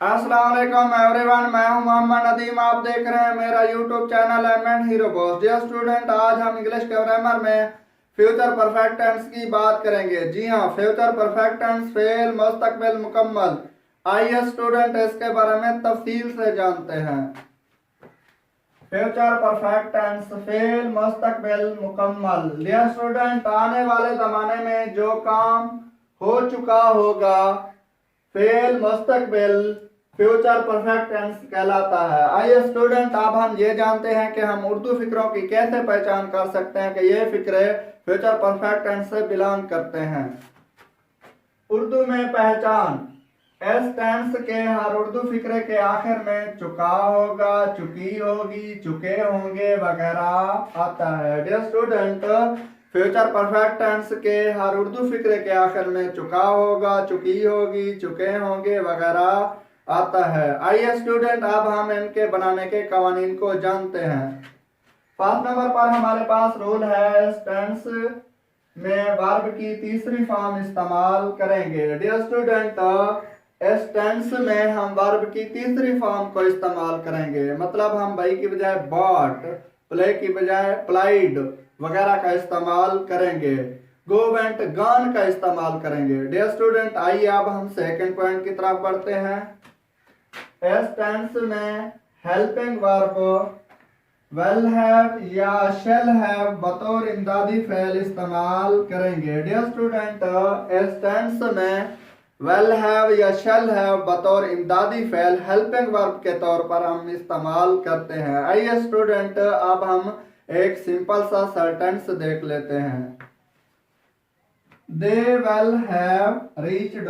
अस्सलाम वालेकुम एवरीवन, मैं हूं मोहम्मद नदीम। आप देख रहे हैं मेरा YouTube channel M and hero boss. Dear student, आज हम इंग्लिश के ग्रामर में फ्यूचर परफेक्ट टेंस की बात करेंगे। जी हां, फ्यूचर परफेक्ट टेंस फेल, मुस्तकबिल, मुकम्मल। आइए स्टूडेंट इसके बारे में तफसील से जानते हैं। फ्यूचर परफेक्ट टेंस फेल, मुस्तकबिल, मुकम्मल। डियर स्टूडेंट, आने वाले जमाने में जो काम हो चुका होगा फेल, मुस्तकबिल, फ्यूचर परफेक्ट टेंस कहलाता है। आइए स्टूडेंट, अब हम ये जानते हैं कि हम उर्दू फिक्रों की कैसे पहचान कर सकते हैं कि ये फिक्रे फ्यूचर परफेक्ट टेंस से बिलोंग करते हैं। उर्दू में पहचान, एस टेंस के हर उर्दू फिक्रे के आखिर में चुका होगा, चुकी होगी, चुके होंगे वगैरह आता है। Dear student, future perfect tense के हर उर्दू फिक्रे के आखिर में चुका होगा, चुकी होगी, चुके होंगे वगैरह आता है। आइए स्टूडेंट, अब हम इनके बनाने के कवानीन को जानते हैं। फर्स्ट नंबर पर हमारे पास रूल है, इस टेंस में वर्ब की तीसरी फॉर्म इस्तेमाल करेंगे। डियर स्टूडेंट, इस टेंस में हम वर्ब की तीसरी फॉर्म को इस्तेमाल करेंगे। मतलब हम बाई की बजाय बॉट, प्ले की बजाय प्लाइड वगैरह का इस्तेमाल करेंगे। गो, वेंट, गॉन का इस्तेमाल करेंगे। डियर स्टूडेंट, आइए अब हम सेकंड पॉइंट की तरफ बढ़ते हैं। इस टेंस में हेल्पिंग वर्ब वेल हैव या शेल हैव बतौर इमदादी फेल इस्तेमाल करेंगे। डियर स्टूडेंट, इस टेंस में वेल हैव या शेल हैव बतौर इमदादी फेल हेल्पिंग वर्ब के तौर पर हम इस्तेमाल करते हैं। आइए स्टूडेंट, अब हम एक सिंपल सा सेंटेंस देख लेते हैं। They'll have reached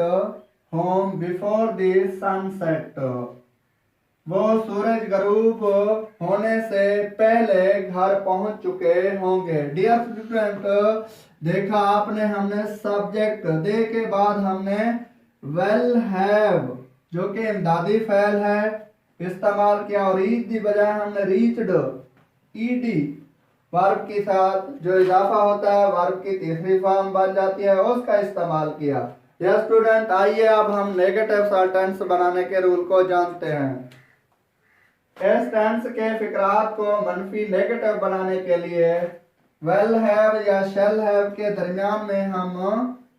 home before the sunset. वो सूरज गरूब होने से पहले घर पहुंच चुके होंगे। डियर स्टूडेंट, देखा आपने, हमने सब्जेक्ट दे के बाद हमने वेल हैव जो कि इमदादी फेल है इस्तेमाल किया, और रीच की बजाय हमने रीच्ड ईडी वर्ब के साथ जो इजाफा होता है वर्ब की तीसरी फॉर्म बन जाती है, उसका इस्तेमाल किया। यह स्टूडेंट, आइए अब हम नेगेटिव सेंटेंस बनाने के रूल को जानते हैं। इस टेंस के फिक्रात को मनफी नेगेटिव बनाने के लिए वेल हैव या शेल हैव के दरमियान में हम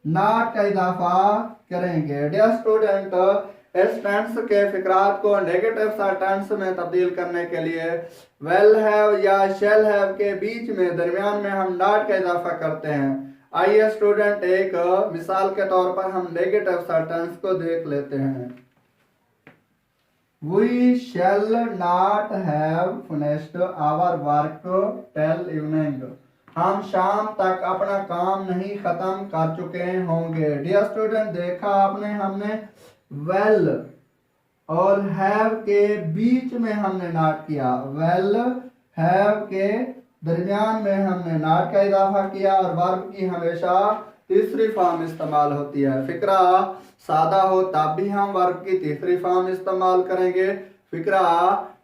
नॉट का इजाफा करेंगे। डियर स्टूडेंट, इस टेंस के फिक्रात को नेगेटिव सेंटेंस में तब्दील करने के लिए वेल हैव या शेल हैव के बीच में दरमियान में हम नॉट का इजाफा करते हैं। आइए स्टूडेंट, एक मिसाल के तौर पर हम नेगेटिव सेंटेंस को देख लेते हैं। We shall not have finished our work till evening. हम शाम तक अपना काम नहीं खत्म कर चुके होंगे। डियर स्टूडेंट, देखा आपने, हमने वेल और हैव के बीच में हमने नॉट किया, वेल हैव के दरमियान में हमने नॉट का इजाफा किया, और वर्ब की हमेशा तीसरी फॉर्म इस्तेमाल होती है। फिक्रा सादा हो तब भी हम वर्ब की तीसरी फॉर्म इस्तेमाल करेंगे, फिक्रा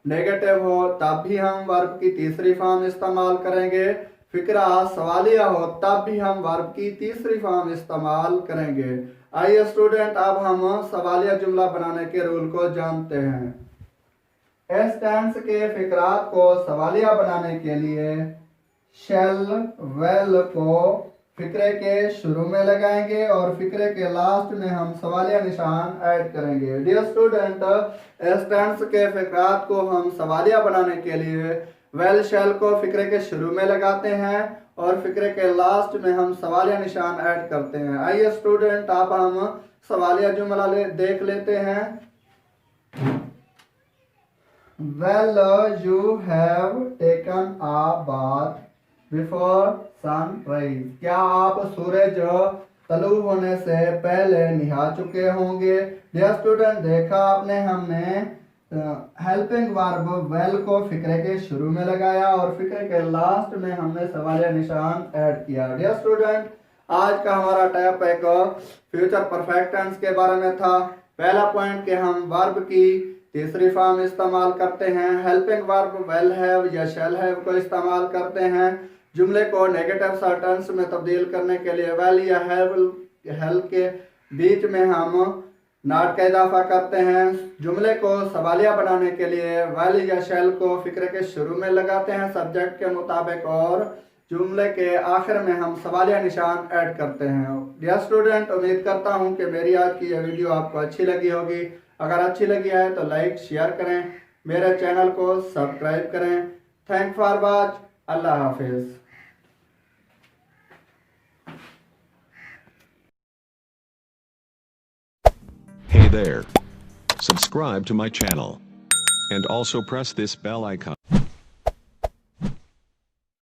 नेगेटिव हो तब भी हम वर्ब की तीसरी फॉर्म इस्तेमाल करेंगे, फिक्रा सवालिया हो तब भी हम वर्ब की तीसरी फॉर्म इस्तेमाल करेंगे। आइए स्टूडेंट, अब हम सवालिया जुमला बनाने के रूल को जानते हैं। इस टेंस के फिक्रात को सवालिया बनाने के लिए शेल वेल को फिक्रे के शुरू में लगाएंगे और फिक्रे के लास्ट में हम सवालिया निशान ऐड करेंगे। डियर स्टूडेंट, इस टेंस के फिक्रात को हम सवालिया बनाने के लिए वेल शेल को फिक्रे के शुरू में लगाते हैं और फिक्रे के लास्ट में हम सवालिया निशान ऐड करते हैं। आइए स्टूडेंट, अब हम सवालिया जुमला देख लेते हैं। Well you have taken a bath before sunrise. क्या आप सूरज तलू होने से पहले नहा चुके होंगे। डियर स्टूडेंट, देखा आपने, हमने हेल्पिंग वर्ब वेल को फिक्रे के शुरू में लगाया और फिक्रे के लास्ट में हमने सवालिया निशान ऐड किया। डियर स्टूडेंट, आज का हमारा टॉप एक फ्यूचर परफेक्ट टेंस के बारे में था। पहला पॉइंट कि हम वर्ब की तीसरी फॉर्म इस्तेमाल करते हैं, हेल्पिंग वर्ब वेल हैव या शेल हैव को इस्तेमाल करते हैं। जुमले को नेगेटिव सेंटेंस में तब्दील करने के लिए वेल या हेल के बीच में हम नाट का इजाफा करते हैं। जुमले को सवालिया बनाने के लिए वाइल या शैल को फिक्र के शुरू में लगाते हैं सब्जेक्ट के मुताबिक, और जुमले के आखिर में हम सवालिया निशान ऐड करते हैं। डियर स्टूडेंट, उम्मीद करता हूं कि मेरी आज की यह वीडियो आपको अच्छी लगी होगी। अगर अच्छी लगी है तो लाइक शेयर करें, मेरे चैनल को सब्सक्राइब करें। Thank for watch. अल्लाह हाफिज़। Hey there. Subscribe to my channel. And also press this bell icon.